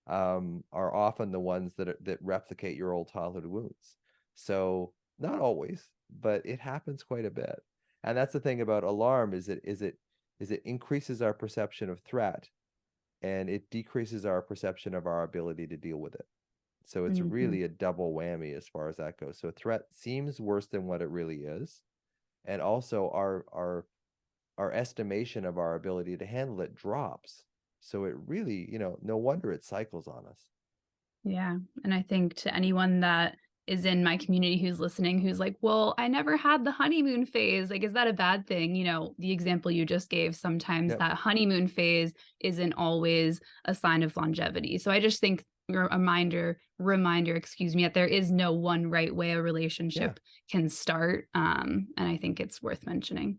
are often the ones that replicate your old childhood wounds. So not always, but it happens quite a bit. And that's the thing about alarm, is it increases our perception of threat, and it decreases our perception of our ability to deal with it. So it's Mhm. really a double whammy as far as that goes. So a threat seems worse than what it really is. And also our estimation of our ability to handle it drops. So it really, no wonder it cycles on us. Yeah. And I think to anyone that is in my community who's listening, who's like, well, I never had the honeymoon phase. Like, is that a bad thing? The example you just gave, sometimes Yep. that honeymoon phase isn't always a sign of longevity. So I just think reminder, that there is no one right way a Yeah. relationship can start. And I think it's worth mentioning.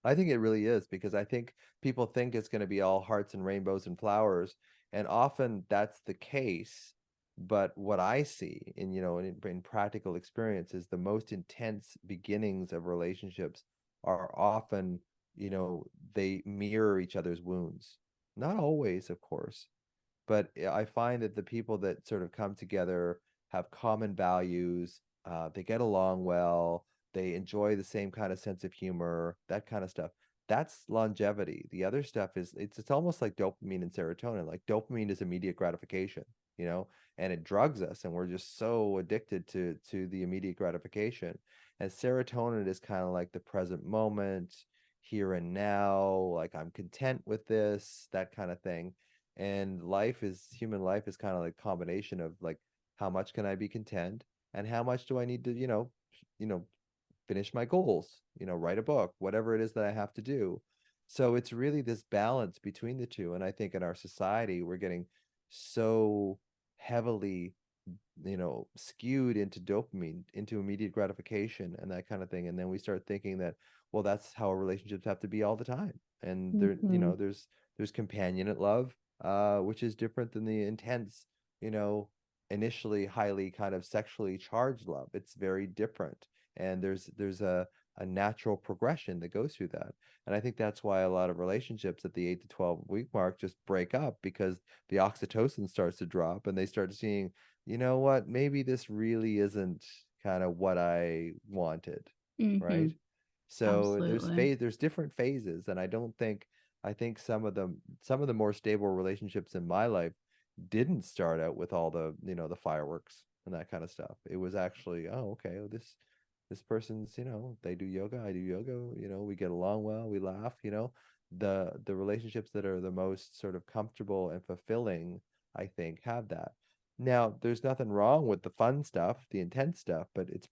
I think it really is because I think people think it's going to be all hearts and rainbows and flowers, and often that's the case. But what I see in, in practical experience is the most intense beginnings of relationships are often, you know, they mirror each other's wounds. Not always, of course, but I find that the people that sort of come together have common values, they get along well, they enjoy the same kind of sense of humor, that kind of stuff. That's longevity. The other stuff is it's almost like dopamine and serotonin. Like dopamine is immediate gratification, you know, and it drugs us, and we're just so addicted to the immediate gratification. And serotonin is kind of like the present moment, here and now, like I'm content with this, that kind of thing. And human life is kind of like a combination of like how much can I be content and how much do I need to, you know finish my goals, write a book, whatever it is that I have to do. So it's really this balance between the two. And I think in our society we're getting so heavily, skewed into dopamine, into immediate gratification and that kind of thing. And then we start thinking that, well, that's how relationships have to be all the time. And there, Hmm. there's companionate love, which is different than the intense, you know, initially highly kind of sexually charged love. It's very different. And there's a natural progression that goes through that. And I think that's why a lot of relationships at the 8 to 12 week mark just break up because the oxytocin starts to drop and they start seeing, you know what, maybe this really isn't kind of what I wanted, Hmm. right? So Absolutely. there's different phases, and I think some of the more stable relationships in my life didn't start out with all the, the fireworks and that kind of stuff. It was actually, oh, okay, well, this person's, they do yoga, I do yoga, we get along well, we laugh, the relationships that are the most sort of comfortable and fulfilling, I think, have that. Now, there's nothing wrong with the fun stuff, the intense stuff, but it's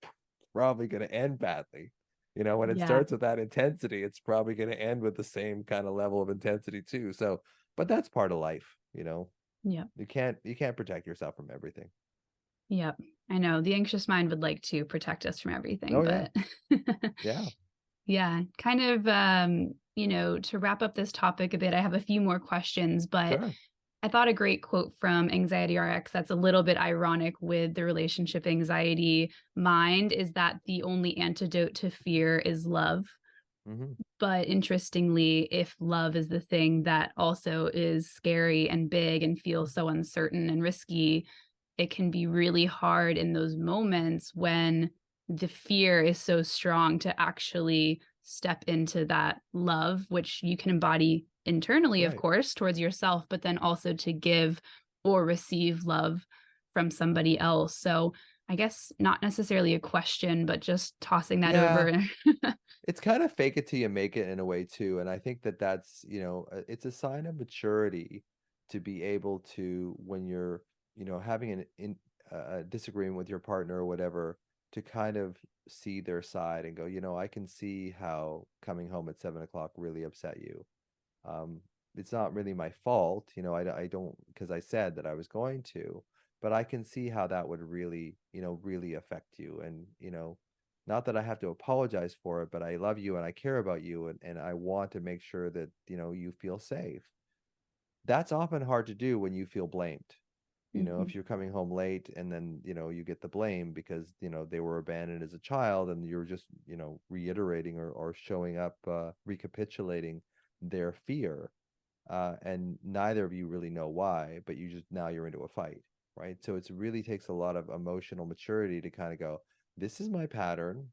probably going to end badly. When it Yeah. starts with that intensity, it's probably going to end with the same kind of level of intensity too. So, but that's part of life. Yep. You can't protect yourself from everything. Yep. I know the anxious mind would like to protect us from everything, Oh yeah. but Yeah. yeah, kind of, to wrap up this topic a bit, I have a few more questions, but Sure. I thought a great quote from Anxiety RX that's a little bit ironic with the relationship anxiety mind is that the only antidote to fear is love. Hmm. But interestingly, if love is the thing that also is scary and big and feels so uncertain and risky, it can be really hard in those moments when the fear is so strong to actually step into that love, which you can embody internally, of Right. course, towards yourself, but then also to give or receive love from somebody else. So I guess not necessarily a question, but just tossing that Yeah. over. It's kind of fake it till you make it in a way too. And I think that that's, it's a sign of maturity to be able to, when you're, having a disagreement with your partner or whatever, to kind of see their side and go, I can see how coming home at 7 o'clock really upset you. Um, it's not really my fault, I don't, because I said that I was going to, but I can see how that would really, really affect you. And, not that I have to apologize for it, but I love you and I care about you and I want to make sure that, you feel safe. That's often hard to do when you feel blamed. If Mhm. you're coming home late and then, you get the blame because, they were abandoned as a child and you're just, reiterating or showing up, recapitulating their fear, and neither of you really know why, but now you're into a fight, right? So it really takes a lot of emotional maturity to kind of go, this is my pattern,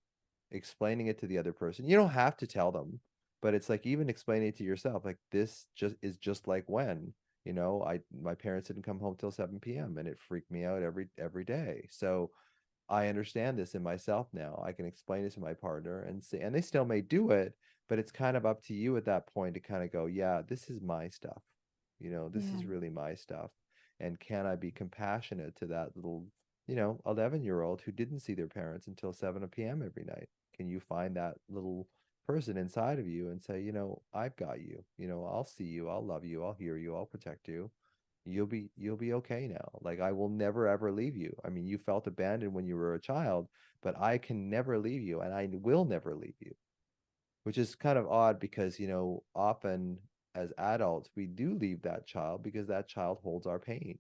explaining it to the other person. You don't have to tell them, but it's like even explaining it to yourself, like this just like when, my parents didn't come home till 7 p.m. and it freaked me out every day. So I understand this in myself now. I can explain it to my partner and say, and they still may do it, but it's kind of up to you at that point to kind of go, yeah, this is my stuff. This Yeah. is really my stuff. And can I be compassionate to that little, 11-year-old who didn't see their parents until 7 p.m. every night? Can you find that little person inside of you and say, I've got you, I'll see you, I'll love you, I'll hear you, I'll protect you. You'll be okay now. Like, I will never ever leave you. I mean, you felt abandoned when you were a child, but I can never leave you, and I will never leave you. Which is kind of odd because, often as adults, we do leave that child because that child holds our pain.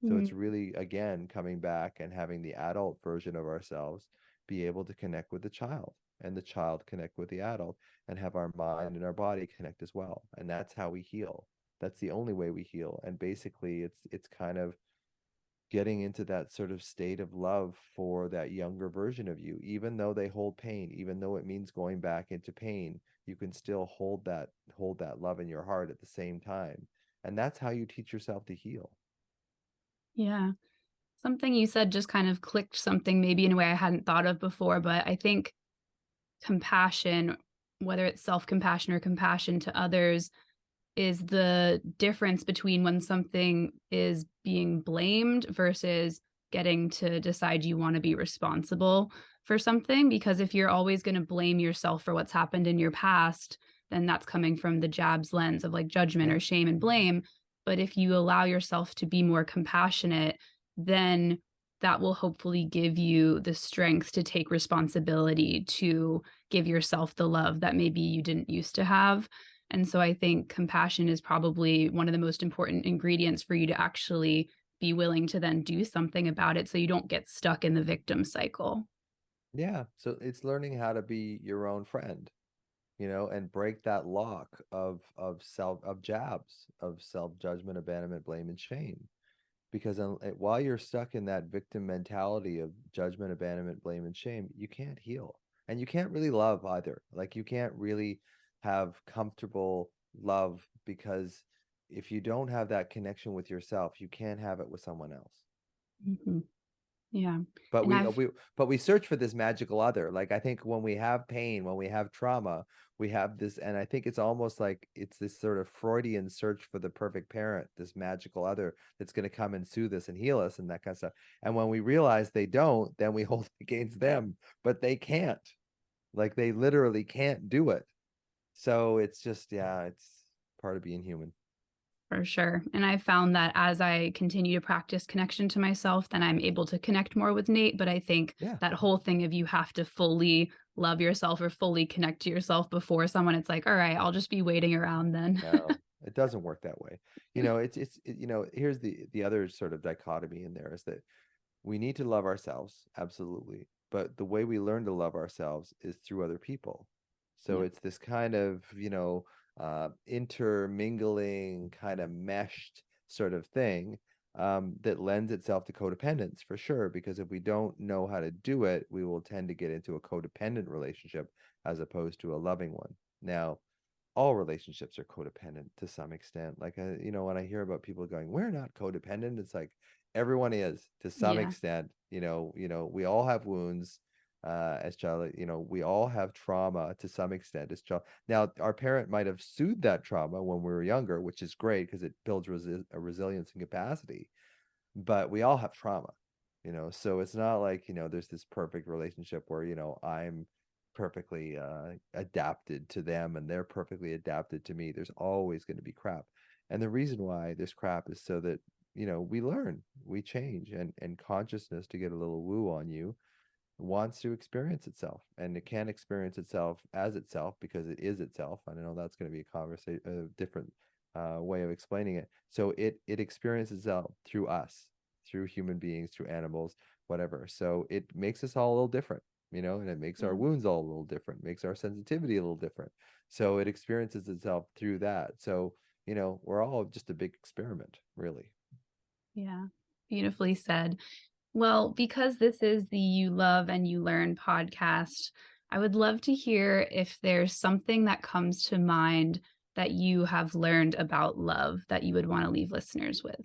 So it's Mhm. really, again, coming back and having the adult version of ourselves be able to connect with the child, and the child connect with the adult, and have our mind and our body connect as well. And that's how we heal. That's the only way we heal. And basically, it's kind of getting into that sort of state of love for that younger version of you, even though they hold pain, even though it means going back into pain, you can still hold that love in your heart at the same time. And that's how you teach yourself to heal. Yeah. Something you said just kind of clicked something maybe in a way I hadn't thought of before, but I think compassion, whether it's self-compassion or compassion to others, is the difference between when something is being blamed versus getting to decide you want to be responsible for something. Because if you're always going to blame yourself for what's happened in your past, then that's coming from the jabs lens of like judgment Yeah. or shame and blame. But if you allow yourself to be more compassionate, then that will hopefully give you the strength to take responsibility, to give yourself the love that maybe you didn't used to have. And so I think compassion is probably one of the most important ingredients for you to actually be willing to then do something about it so you don't get stuck in the victim cycle. Yeah. So it's learning how to be your own friend, and break that lock of jabs, of self-judgment, abandonment, blame, and shame. Because while you're stuck in that victim mentality of judgment, abandonment, blame, and shame, you can't heal. And you can't really love either. Like, you can't really have comfortable love, because if you don't have that connection with yourself, you can't have it with someone else. Mhm. Yeah. But And we I've we but we search for this magical other. Like, I think when we have pain, when we have trauma, we have this, and I think it's almost like it's this sort of Freudian search for the perfect parent, this magical other that's going to come and soothe us and heal us and that kind of stuff. And when we realize they don't, then we hold it against them, but they can't. Like, they literally can't do it. So it's just, yeah, it's part of being human. For sure. And I found that as I continue to practice connection to myself, then I'm able to connect more with Nate. But I think Yeah. that whole thing of you have to fully love yourself or fully connect to yourself before someone, it's like, all right, I'll just be waiting around then. No, it doesn't work that way. Here's the other sort of dichotomy in there, is that we need to love ourselves, absolutely. But the way we learn to love ourselves is through other people. So Yeah. it's this kind of, intermingling, kind of meshed sort of thing, that lends itself to codependence for sure. Because if we don't know how to do it, we will tend to get into a codependent relationship as opposed to a loving one. Now, all relationships are codependent to some extent. Like, when I hear about people going, "We're not codependent," it's like everyone is to some Yeah. extent. We all have wounds, as child. We all have trauma to some extent as child. Now, our parent might have soothed that trauma when we were younger, which is great because it builds a resilience and capacity, but we all have trauma, so it's not like, there's this perfect relationship where, I'm perfectly adapted to them and they're perfectly adapted to me. There's always going to be crap. And the reason why there's crap is so that, we learn, we change, and consciousness, to get a little woo on you, wants to experience itself, and it can experience itself as itself because it is itself. I know that's going to be a conversation, a different way of explaining it. So it experiences itself through us, through human beings, through animals, whatever. So it makes us all a little different, and it makes our Yeah. wounds all a little different, makes our sensitivity a little different. So it experiences itself through that. So, we're all just a big experiment, really. Yeah. Beautifully said. Well, because this is the You Love and You Learn podcast, I would love to hear if there's something that comes to mind that you have learned about love that you would want to leave listeners with.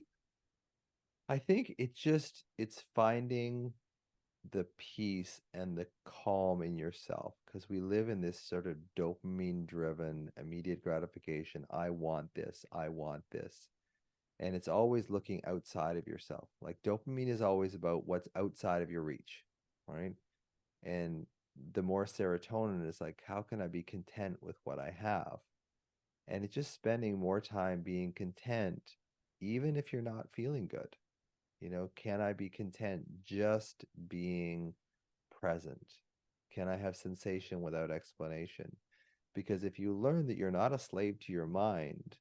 I think it's finding the peace and the calm in yourself, because we live in this sort of dopamine driven immediate gratification. I want this, I want this. And it's always looking outside of yourself. Like, dopamine is always about what's outside of your reach, right? And the more serotonin is like, how can I be content with what I have? And it's just spending more time being content even if you're not feeling good. You know, can I be content just being present? Can I have sensation without explanation? Because if you learn that you're not a slave to your mind,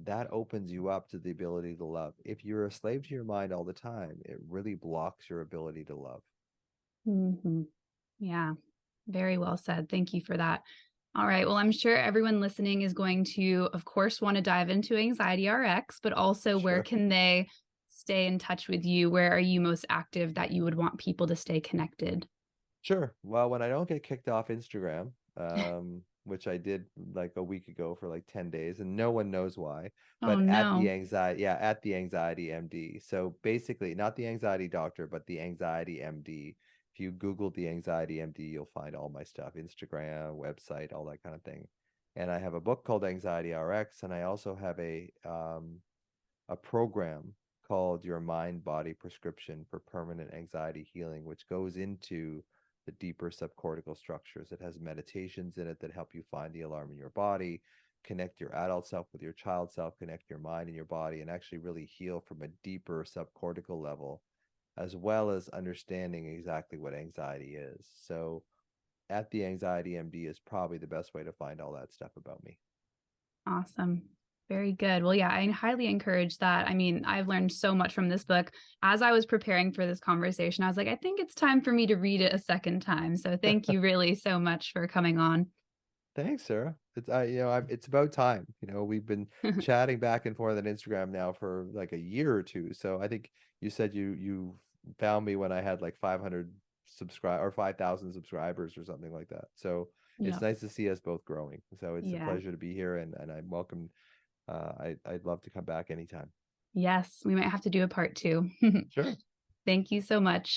that opens you up to the ability to love. If you're a slave to your mind all the time, it really blocks your ability to love. Hmm. Yeah, very well said. Thank you for that. All right. Well, I'm sure everyone listening is going to, of course, want to dive into Anxiety RX, but also where Sure. can they stay in touch with you? Where are you most active that you would want people to stay connected? Sure. Well, when I don't get kicked off Instagram, which I did like a week ago for like 10 days, and no one knows why, Oh, but at the no. anxiety, yeah, at the anxiety MD. So basically, not the anxiety doctor, but the anxiety MD. If you Google the anxiety MD, you'll find all my stuff, Instagram, website, all that kind of thing. And I have a book called Anxiety RX, and I also have a program called Your Mind Body Prescription for Permanent Anxiety Healing, which goes into the deeper subcortical structures. It has meditations in it that help you find the alarm in your body, connect your adult self with your child self, connect your mind and your body, and actually really heal from a deeper subcortical level, as well as understanding exactly what anxiety is. So, at the Anxiety MD is probably the best way to find all that stuff about me. Awesome. Very good. Well, yeah, I highly encourage that. I mean, I've learned so much from this book. As I was preparing for this conversation, I was like, I think it's time for me to read it a second time. So thank you really so much for coming on. Thanks, Sarah. It's about time. You know, we've been chatting back and forth on Instagram now for like a year or two. So I think you said you found me when I had like 500 subscribe or 5,000 subscribers or something like that. So it's Yep. nice to see us both growing. So it's a Yeah. pleasure to be here, and I'm welcome. I'd love to come back anytime. Yes, we might have to do a part two. Sure. Thank you so much.